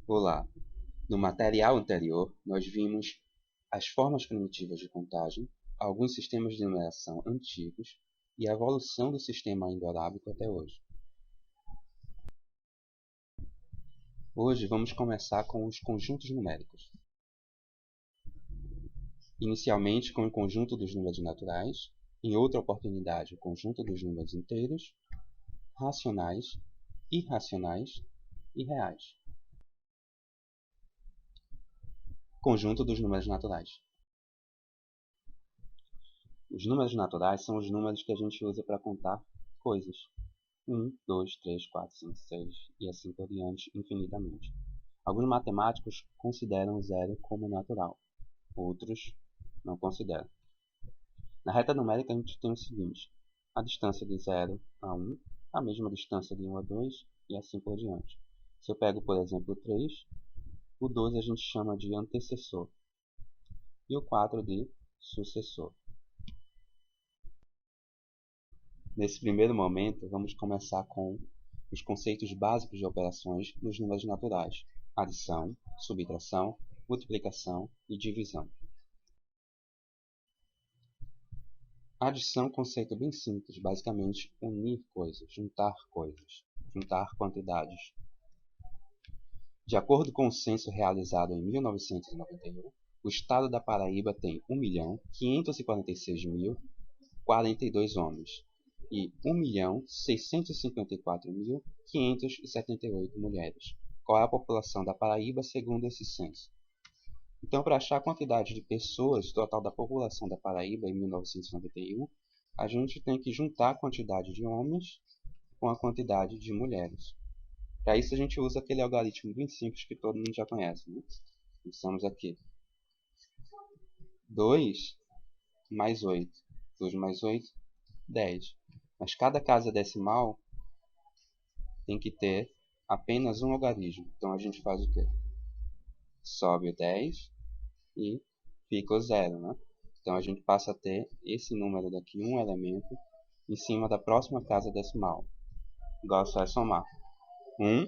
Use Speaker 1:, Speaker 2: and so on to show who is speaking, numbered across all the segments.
Speaker 1: Olá! No material anterior, nós vimos as formas primitivas de contagem, alguns sistemas de numeração antigos e a evolução do sistema indo-arábico até hoje. Hoje vamos começar com os conjuntos numéricos. Inicialmente com o conjunto dos números naturais, em outra oportunidade o conjunto dos números inteiros, racionais, irracionais e reais. Conjunto dos números naturais. Os números naturais são os números que a gente usa para contar coisas. 1, 2, 3, 4, 5, 6 e assim por diante, infinitamente. Alguns matemáticos consideram o zero como natural, outros não consideram. Na reta numérica a gente tem o seguinte: a distância de 0 a 1, a mesma distância de 1 a 2 e assim por diante. Se eu pego, por exemplo, o 3, o 2 a gente chama de antecessor e o 4 de sucessor. Nesse primeiro momento, vamos começar com os conceitos básicos de operações nos números naturais: adição, subtração, multiplicação e divisão. Adição é um conceito bem simples, basicamente unir coisas, juntar quantidades. De acordo com o censo realizado em 1991, o estado da Paraíba tem 1.546.042 homens e 1.654.578 mulheres. Qual é a população da Paraíba segundo esse censo? Então, para achar a quantidade de pessoas total da população da Paraíba em 1991, a gente tem que juntar a quantidade de homens com a quantidade de mulheres. Para isso, a gente usa aquele algoritmo bem simples que todo mundo já conhece, né? Estamos aqui. 2 mais 8. 2 mais 8, 10. Mas cada casa decimal tem que ter apenas um algarismo. Então, a gente faz o quê? Sobe o 10 e fica o 0, né? Então, a gente passa a ter esse número daqui, um elemento, em cima da próxima casa decimal. Igual só é somar. 1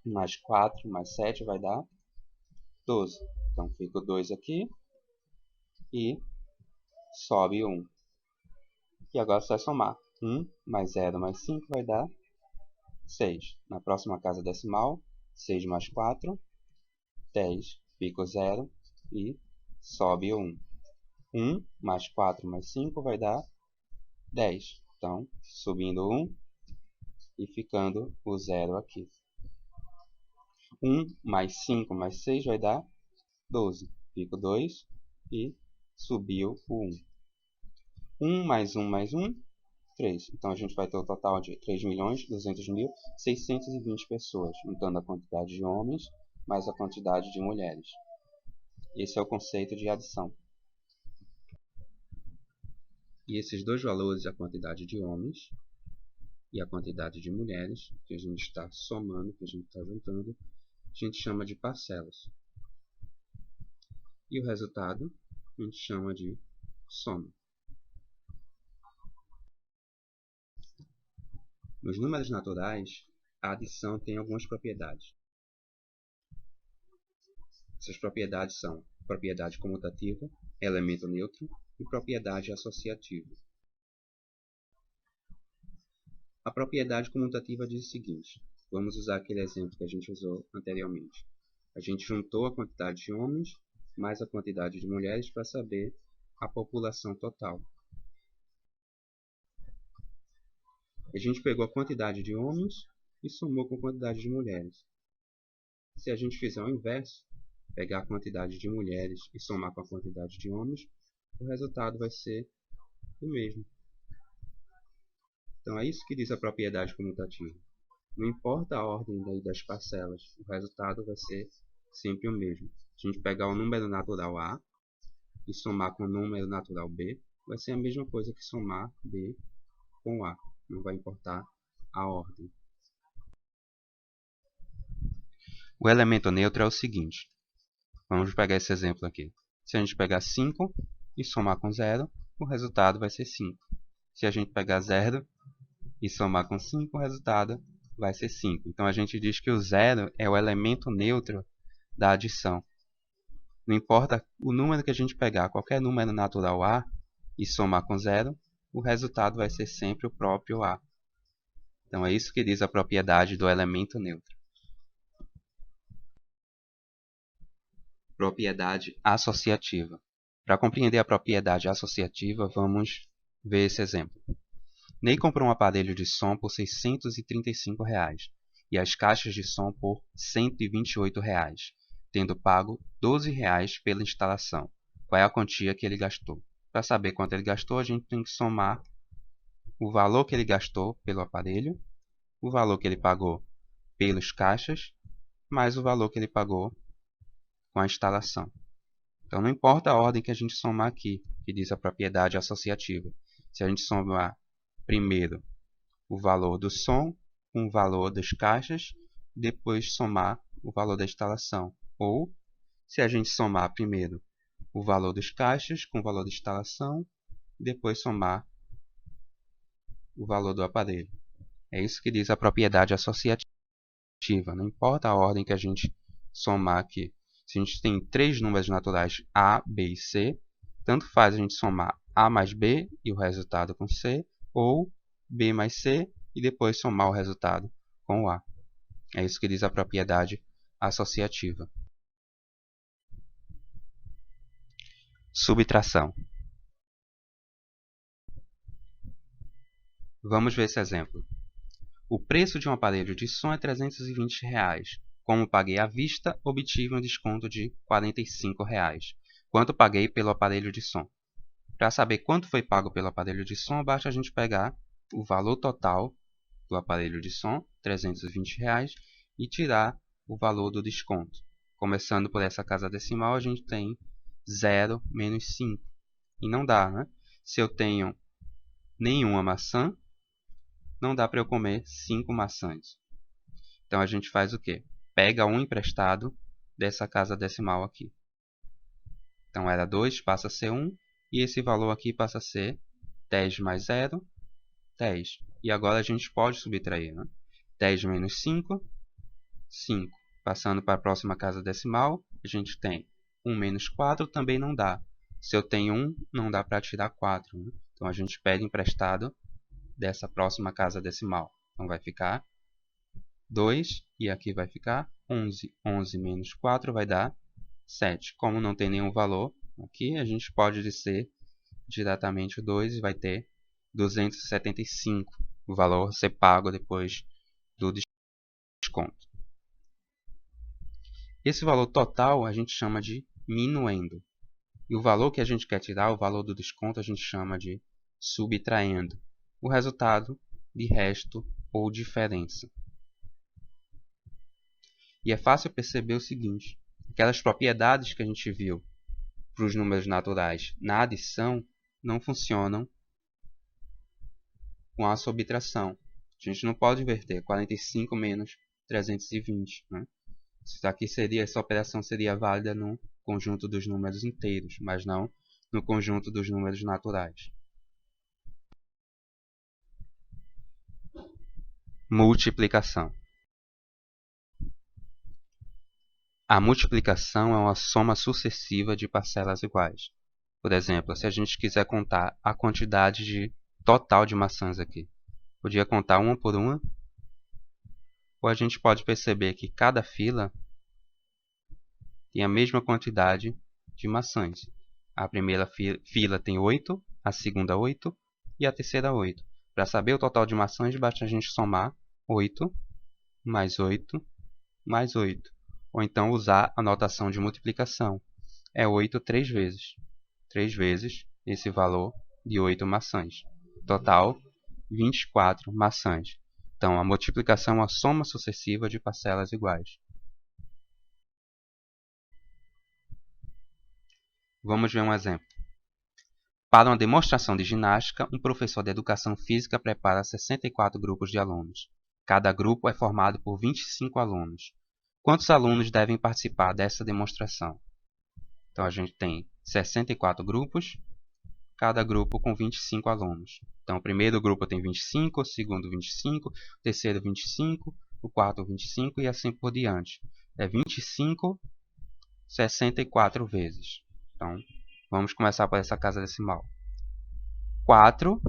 Speaker 1: mais 4 mais 7 vai dar 12. Então, fica o 2 aqui e sobe 1. E agora só é somar. 1 mais 0 mais 5 vai dar 6. Na próxima casa decimal, 6 mais 4, 10. Fica o 0 e sobe 1. 1 mais 4 mais 5 vai dar 10. Então, subindo 1 e ficando o 0 aqui. 1 mais 5 mais 6 vai dar 12. Fica o 2 e subiu o 1. 1 mais 1 mais 1, 3. Então a gente vai ter o total de 3.200.620 pessoas, juntando a quantidade de homens mais a quantidade de mulheres. Esse é o conceito de adição. E esses dois valores, a quantidade de homens e a quantidade de mulheres, que a gente está somando, que a gente está juntando, a gente chama de parcelas. E o resultado a gente chama de soma. Nos números naturais, a adição tem algumas propriedades. Essas propriedades são propriedade comutativa, elemento neutro e propriedade associativa. A propriedade comutativa diz o seguinte: vamos usar aquele exemplo que a gente usou anteriormente. A gente juntou a quantidade de homens mais a quantidade de mulheres para saber a população total. A gente pegou a quantidade de homens e somou com a quantidade de mulheres. Se a gente fizer o inverso, pegar a quantidade de mulheres e somar com a quantidade de homens, o resultado vai ser o mesmo. Então é isso que diz a propriedade comutativa. Não importa a ordem das parcelas, o resultado vai ser sempre o mesmo. Se a gente pegar o número natural A e somar com o número natural B, vai ser a mesma coisa que somar B com A. Não vai importar a ordem. O elemento neutro é o seguinte. Vamos pegar esse exemplo aqui. Se a gente pegar 5 e somar com 0, o resultado vai ser 5. Se a gente pegar 0 e somar com 5, o resultado vai ser 5. Então a gente diz que o zero é o elemento neutro da adição. Não importa o número que a gente pegar, qualquer número natural A, e somar com zero, o resultado vai ser sempre o próprio A. Então é isso que diz a propriedade do elemento neutro. Propriedade associativa. Para compreender a propriedade associativa, vamos ver esse exemplo. Ney comprou um aparelho de som por R$ 635 e as caixas de som por R$ 128, tendo pago R$ 12 pela instalação. Qual é a quantia que ele gastou? Para saber quanto ele gastou, a gente tem que somar o valor que ele gastou pelo aparelho, o valor que ele pagou pelos caixas, mais o valor que ele pagou com a instalação. Então não importa a ordem que a gente somar aqui, que diz a propriedade associativa. Se a gente somar primeiro o valor do som com o valor das caixas, depois somar o valor da instalação. Ou, se a gente somar primeiro o valor das caixas com o valor da instalação, depois somar o valor do aparelho. É isso que diz a propriedade associativa. Não importa a ordem que a gente somar aqui. Se a gente tem três números naturais A, B e C, tanto faz a gente somar A mais B e o resultado com C, ou B mais C e depois somar o resultado com o A. É isso que diz a propriedade associativa. Subtração. Vamos ver esse exemplo. O preço de um aparelho de som é R$ 320. Como paguei à vista, obtive um desconto de R$ 45. Quanto paguei pelo aparelho de som? Para saber quanto foi pago pelo aparelho de som, basta a gente pegar o valor total do aparelho de som, R$ 320, e tirar o valor do desconto. Começando por essa casa decimal, a gente tem 0 menos 5. E não dá, né? Se eu tenho nenhuma maçã, não dá para eu comer 5 maçãs. Então a gente faz o quê? Pega um emprestado dessa casa decimal aqui. Então era 2, passa a ser 1, e esse valor aqui passa a ser 10 mais 0, 10. E agora a gente pode subtrair, né? 10 menos 5, 5. Passando para a próxima casa decimal, a gente tem 1 menos 4, também não dá. Se eu tenho 1, não dá para tirar 4. Né? Então a gente pede emprestado dessa próxima casa decimal. Então vai ficar 2 e aqui vai ficar 11. 11 menos 4 vai dar 7. Como não tem nenhum valor aqui, a gente pode dizer diretamente o 2 e vai ter 275. O valor ser pago depois do desconto. Esse valor total a gente chama de minuendo. E o valor que a gente quer tirar, o valor do desconto, a gente chama de subtraindo. O resultado de resto ou diferença. E é fácil perceber o seguinte, aquelas propriedades que a gente viu para os números naturais na adição não funcionam com a subtração. A gente não pode inverter 45 menos 320. Né? Essa operação seria válida no conjunto dos números inteiros, mas não no conjunto dos números naturais. Multiplicação. A multiplicação é uma soma sucessiva de parcelas iguais. Por exemplo, se a gente quiser contar a quantidade total de maçãs aqui, podia contar uma por uma, ou a gente pode perceber que cada fila tem a mesma quantidade de maçãs. A primeira fila tem 8, a segunda 8 e a terceira 8. Para saber o total de maçãs, basta a gente somar 8 mais 8 mais 8. Ou então usar a notação de multiplicação. É 8 3 vezes. 3 vezes esse valor de 8 maçãs. Total, 24 maçãs. Então, a multiplicação é uma soma sucessiva de parcelas iguais. Vamos ver um exemplo. Para uma demonstração de ginástica, um professor de educação física prepara 64 grupos de alunos. Cada grupo é formado por 25 alunos. Quantos alunos devem participar dessa demonstração? Então, a gente tem 64 grupos. cada grupo com 25 alunos. Então, o primeiro grupo tem 25, o segundo 25, o terceiro 25, o quarto 25 e assim por diante. É 25, 64 vezes. Então, vamos começar por essa casa decimal. 4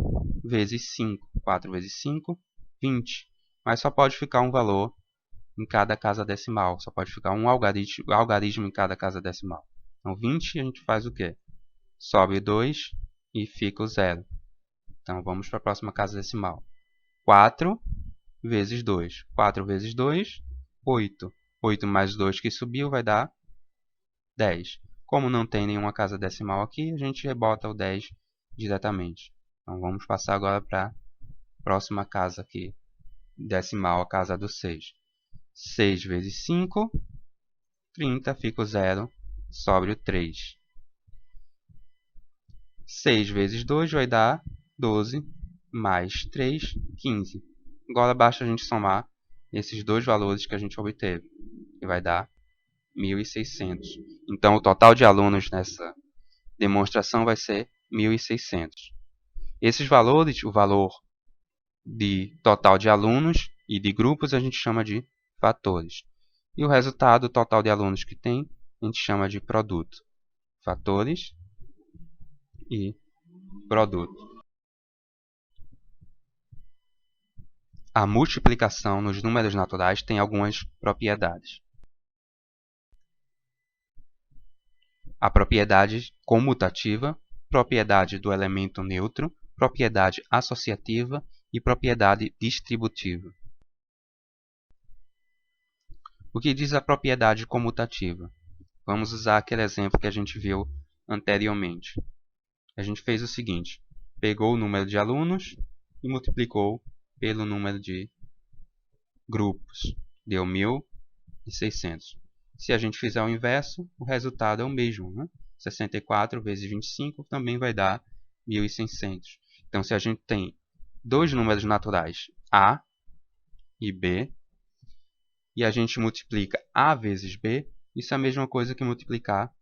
Speaker 1: vezes 5. 4 vezes 5, 20. Mas só pode ficar um valor em cada casa decimal. Só pode ficar um algarismo em cada casa decimal. Então, 20 a gente faz o quê? Sobe 2 e fica o 0. Então, vamos para a próxima casa decimal. 4 vezes 2. 4 vezes 2, 8. 8 mais 2 que subiu vai dar 10. Como não tem nenhuma casa decimal aqui, a gente rebota o 10 diretamente. Então, vamos passar agora para a próxima casa aqui, decimal, a casa do 6. 6 vezes 5, 30, fica o 0, sobre o 3. 6 vezes 2 vai dar 12, mais 3, 15. Agora basta a gente somar esses dois valores que a gente obteve, e vai dar 1.600. Então, o total de alunos nessa demonstração vai ser 1.600. Esses valores, o valor de total de alunos e de grupos, a gente chama de fatores. E o resultado total de alunos que tem, a gente chama de produto. Fatores e produto. A multiplicação nos números naturais tem algumas propriedades. A propriedade comutativa, propriedade do elemento neutro, propriedade associativa e propriedade distributiva. O que diz a propriedade comutativa? Vamos usar aquele exemplo que a gente viu anteriormente. A gente fez o seguinte, pegou o número de alunos e multiplicou pelo número de grupos. Deu 1.600. Se a gente fizer o inverso, o resultado é o mesmo, né? 64 vezes 25 também vai dar 1.600. Então, se a gente tem dois números naturais, A e B, e a gente multiplica A vezes B, isso é a mesma coisa que multiplicar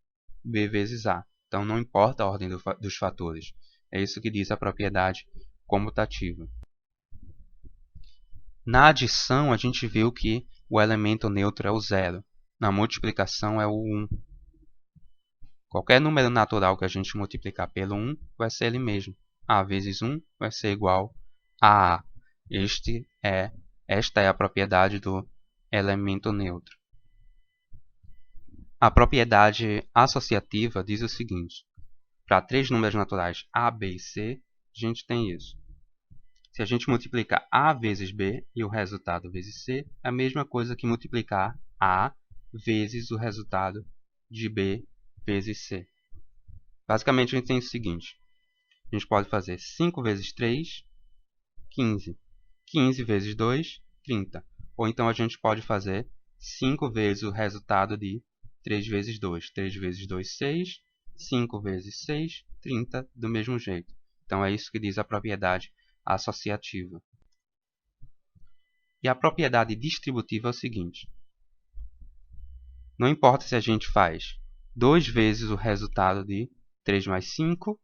Speaker 1: B vezes A. Então, não importa a ordem dos fatores. É isso que diz a propriedade comutativa. Na adição, a gente viu que o elemento neutro é o 0. Na multiplicação é o 1. Qualquer número natural que a gente multiplicar pelo 1 vai ser ele mesmo. A vezes 1 vai ser igual a A. Esta é a propriedade do elemento neutro. A propriedade associativa diz o seguinte. Para três números naturais A, B e C, a gente tem isso. Se a gente multiplicar A vezes B e o resultado vezes C, é a mesma coisa que multiplicar A vezes o resultado de B vezes C. Basicamente, a gente tem o seguinte. A gente pode fazer 5 vezes 3, 15. 15 vezes 2, 30. Ou então a gente pode fazer 5 vezes o resultado de 3 vezes 2. 3 vezes 2, 6. 5 vezes 6, 30, do mesmo jeito. Então, é isso que diz a propriedade associativa. E a propriedade distributiva é o seguinte. Não importa se a gente faz 2 vezes o resultado de 3 mais 5,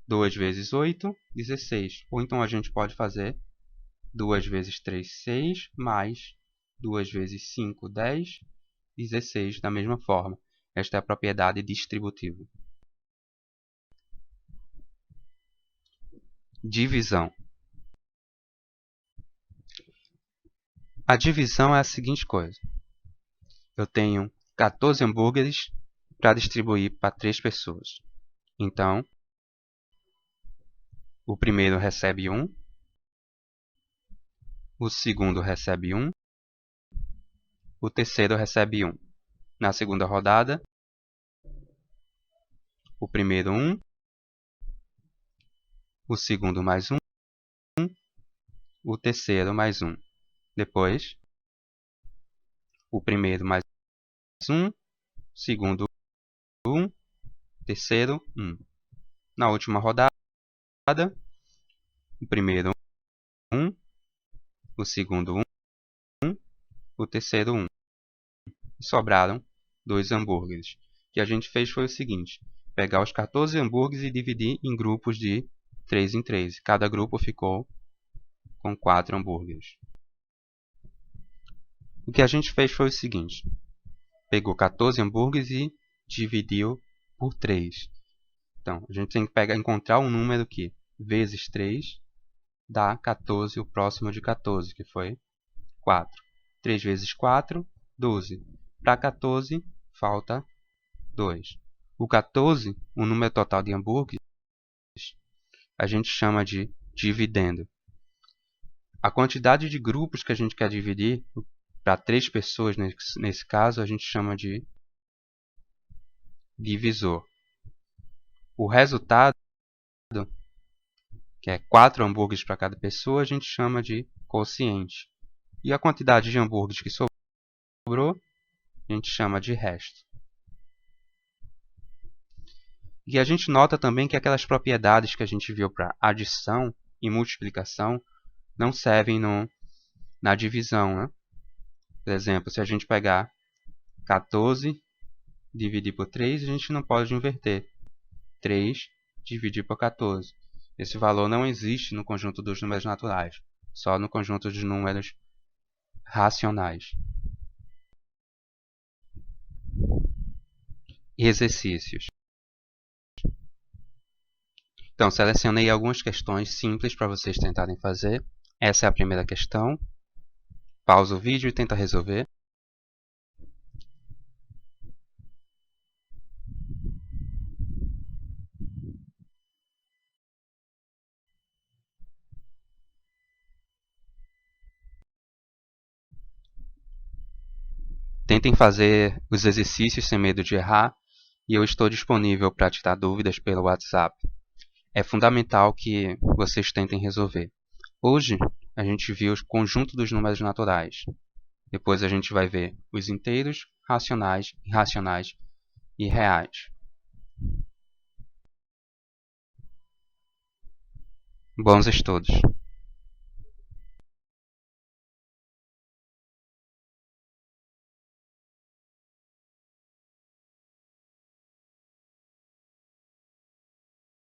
Speaker 1: 2 vezes 8, 16. Ou então a gente pode fazer 2 vezes 3, 6, mais 2 vezes 5, 10, 16, da mesma forma. Esta é a propriedade distributiva. Divisão. A divisão é a seguinte coisa. Eu tenho 14 hambúrgueres para distribuir para 3 pessoas. Então, o primeiro recebe 1, o segundo recebe 1, o terceiro recebe 1. Na segunda rodada, o primeiro 1, o segundo mais 1, o terceiro mais 1. Depois, o primeiro mais 1, segundo 1, terceiro 1. Na última rodada, o primeiro 1, o segundo 1, o terceiro 1. E sobraram 2 hambúrgueres. O que a gente fez foi o seguinte. pegar os 14 hambúrgueres e dividir em grupos de 3 em 3. Cada grupo ficou com 4 hambúrgueres. O que a gente fez foi o seguinte. Pegou 14 hambúrgueres e dividiu por 3. Então, a gente tem que encontrar um número que, vezes 3, dá 14, o próximo de 14, que foi 4. 3 vezes 4, 12. Para 14, falta 2. O 14, o número total de hambúrgueres, a gente chama de dividendo. A quantidade de grupos que a gente quer dividir, para 3 pessoas nesse caso, a gente chama de divisor. O resultado, que é 4 hambúrgueres para cada pessoa, a gente chama de quociente. E a quantidade de hambúrgueres que sobrou, a gente chama de resto. E a gente nota também que aquelas propriedades que a gente viu para adição e multiplicação não servem na divisão, né? Por exemplo, se a gente pegar 14 dividir por 3, a gente não pode inverter. 3 dividir por 14. Esse valor não existe no conjunto dos números naturais, só no conjunto de números racionais. Exercícios. Então, selecionei algumas questões simples para vocês tentarem fazer. Essa é a primeira questão. Pausa o vídeo e tenta resolver. Tentem fazer os exercícios sem medo de errar e eu estou disponível para tirar dúvidas pelo WhatsApp. É fundamental que vocês tentem resolver. Hoje, a gente viu o conjunto dos números naturais. Depois a gente vai ver os inteiros, racionais, irracionais e reais. Bons estudos!